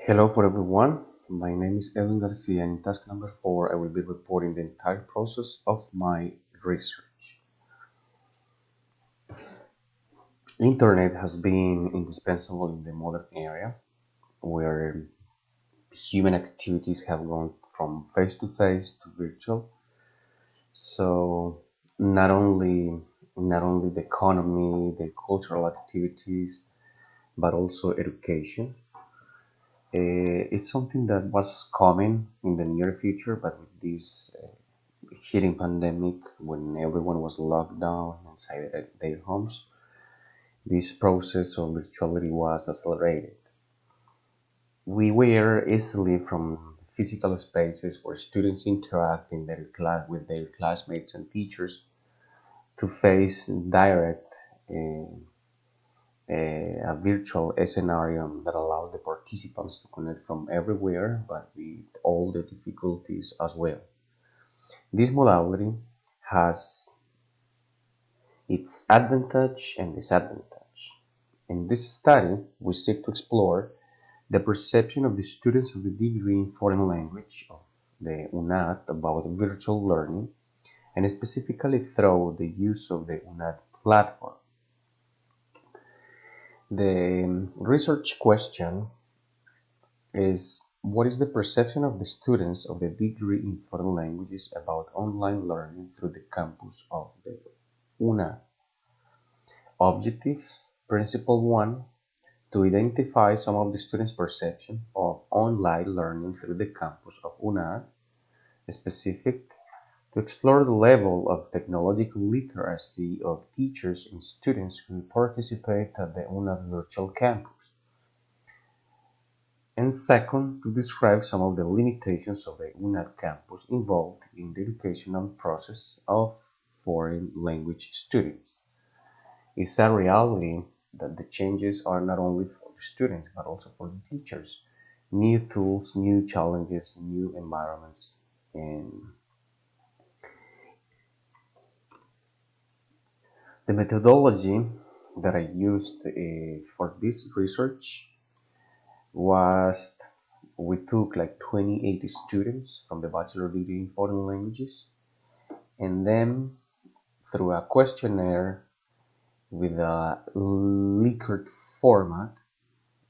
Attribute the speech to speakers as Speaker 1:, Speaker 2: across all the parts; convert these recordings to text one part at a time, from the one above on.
Speaker 1: Hello for everyone. My name is Edwin Garcia, and in task number 4, I will be reporting the entire process of my research. Internet has been indispensable in the modern era, where human activities have gone from face to face to virtual. So not only the economy, the cultural activities, but also education. It's something that was coming in the near future, but with this hitting pandemic, when everyone was locked down inside their homes, this process of virtuality was accelerated. We were easily from physical spaces where students interact in their class with their classmates and teachers to face direct a virtual scenario that allowed the participants to connect from everywhere, but with all the difficulties as well. This modality has its advantage and disadvantage. In this study, we seek to explore the perception of the students of the degree in foreign language of the UNAD about virtual learning, and specifically through the use of the UNAD platform. The research question is: what is the perception of the students of the degree in foreign languages about online learning through the campus of the UNAD? Objectives. Principle 1: to identify some of the students' perception of online learning through the campus of UNAD. Specific: to explore the level of technological literacy of teachers and students who participate at the UNAD virtual campus. And second, to describe some of the limitations of the UNAD campus involved in the educational process of foreign language students. It's a reality that the changes are not only for the students but also for the teachers. New tools, new challenges, new environments. And the methodology that I used for this research was we took like 28 students from the bachelor degree in foreign languages, and then through a questionnaire with a Likert format,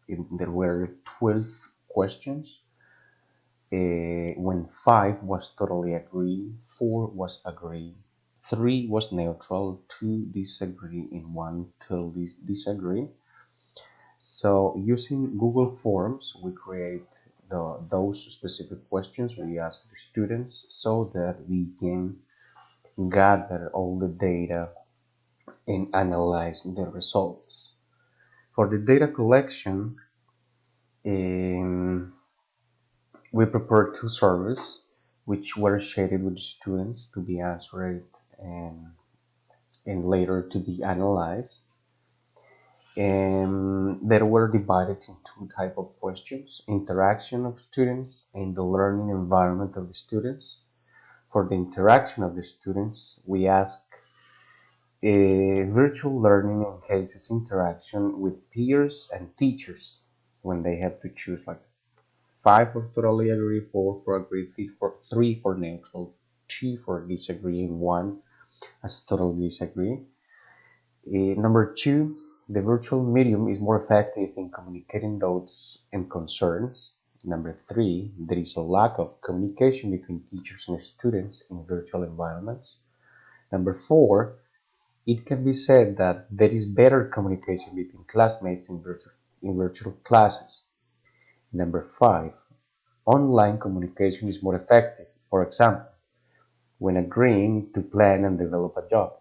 Speaker 1: there were 12 questions. When 5 was totally agree, 4 was agree, 3 was neutral, 2 disagree, and 1 totally disagree. So using Google Forms, we create those specific questions we ask the students so that we can gather all the data and analyze the results. For the data collection, um, we prepared two surveys which were shared with the students to be answered and later to be analyzed. And they were divided in two types of questions: interaction of students and the learning environment of the students. For the interaction of the students, we ask virtual learning enhances interaction with peers and teachers when they have to choose like 5 for totally agree, 4 for agree, 3 for neutral, 2 for disagree, and 1 as totally disagree. Number 2, the virtual medium is more effective in communicating doubts and concerns. Number 3, there is a lack of communication between teachers and students in virtual environments. Number 4, it can be said that there is better communication between classmates in virtual classes. Number 5, online communication is more effective. For example, when agreeing to plan and develop a job.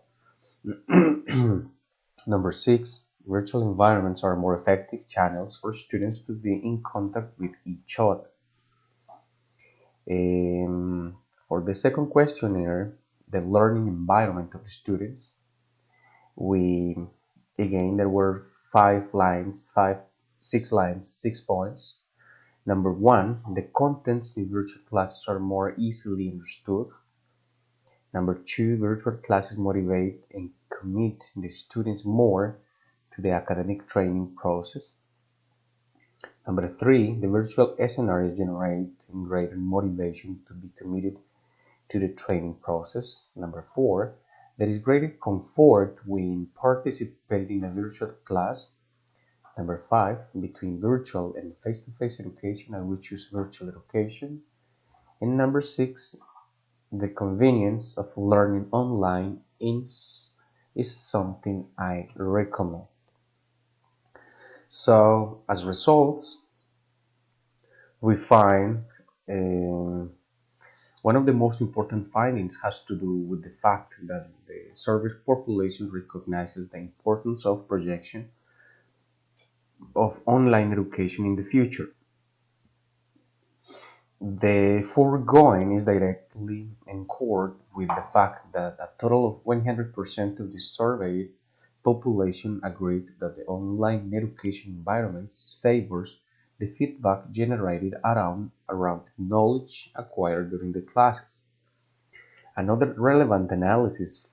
Speaker 1: Number 6, virtual environments are more effective channels for students to be in contact with each other. For the second questionnaire, the learning environment of the students, we again there were 6 points. Number 1, the contents in virtual classes are more easily understood. Number 2, virtual classes motivate and commit the students more to the academic training process. Number three, the virtual scenarios generate greater motivation to be committed to the training process. Number four, there is greater comfort when participating in a virtual class. Number five, between virtual and face-to-face education, I will choose virtual education. And number six, the convenience of learning online is something I recommend. So, as results, we find um, one of the most important findings has to do with the fact that the survey population recognizes the importance of projection of online education in the future. The foregoing is directly in accord with the fact that a total of 100% of the surveyed population agreed that the online education environment favors the feedback generated around knowledge acquired during the classes. Another relevant analysis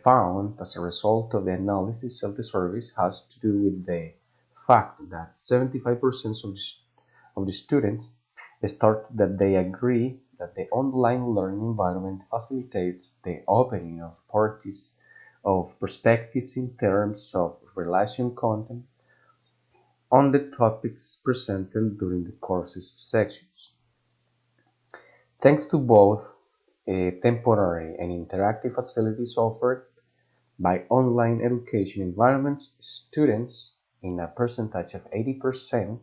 Speaker 1: found as a result of the analysis of the surveys has to do with the fact that 75% of the students stated that they agree that the online learning environment facilitates the opening of parties of perspectives in terms of relation content on the topics presented during the course's sections. Thanks to both temporary and interactive facilities offered by online education environments, students, in a percentage of 80%,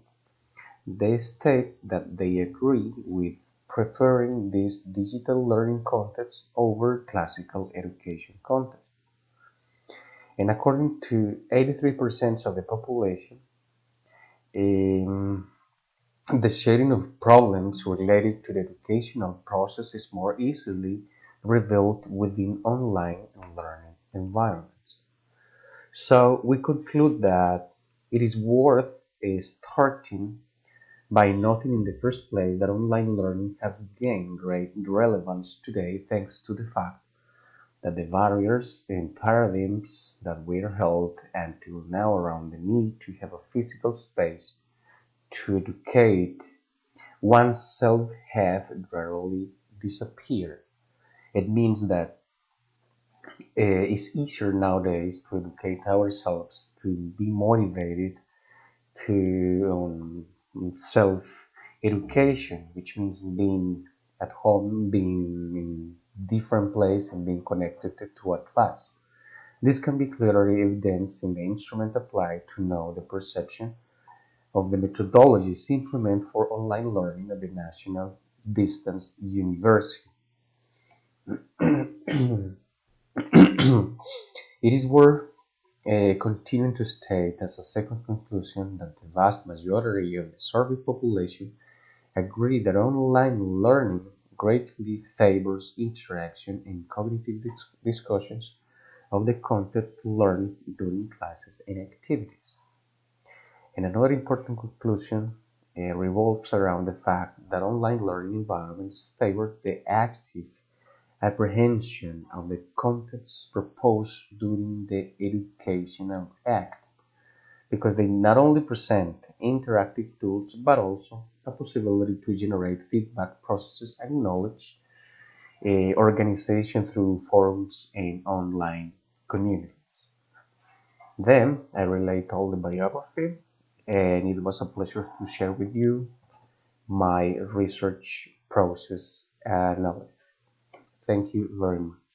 Speaker 1: they state that they agree with preferring these digital learning contexts over classical education contexts. And according to 83% of the population, um, the sharing of problems related to the educational process is more easily revealed within online learning environments. So we conclude that it is worth starting by noting in the first place that online learning has gained great relevance today thanks to the fact that the barriers and paradigms that were held until now around the need to have a physical space to educate oneself have rarely disappeared. It means that it's easier nowadays to educate ourselves, to be motivated, to self education, which means being at home, being in different place, and being connected to a class. This can be clearly evidenced in the instrument applied to know the perception of the methodologies implemented for online learning at the National Distance University. It is worth continuing to state as a second conclusion that the vast majority of the survey population agree that online learning greatly favors interaction and cognitive discussions of the content learned during classes and activities. And another important conclusion revolves around the fact that online learning environments favor the active apprehension of the contents proposed during the educational act because they not only present interactive tools but also a possibility to generate feedback processes and knowledge organization through forums and online communities. Then I relate all the biography, and it was a pleasure to share with you my research process analysis. Thank you very much.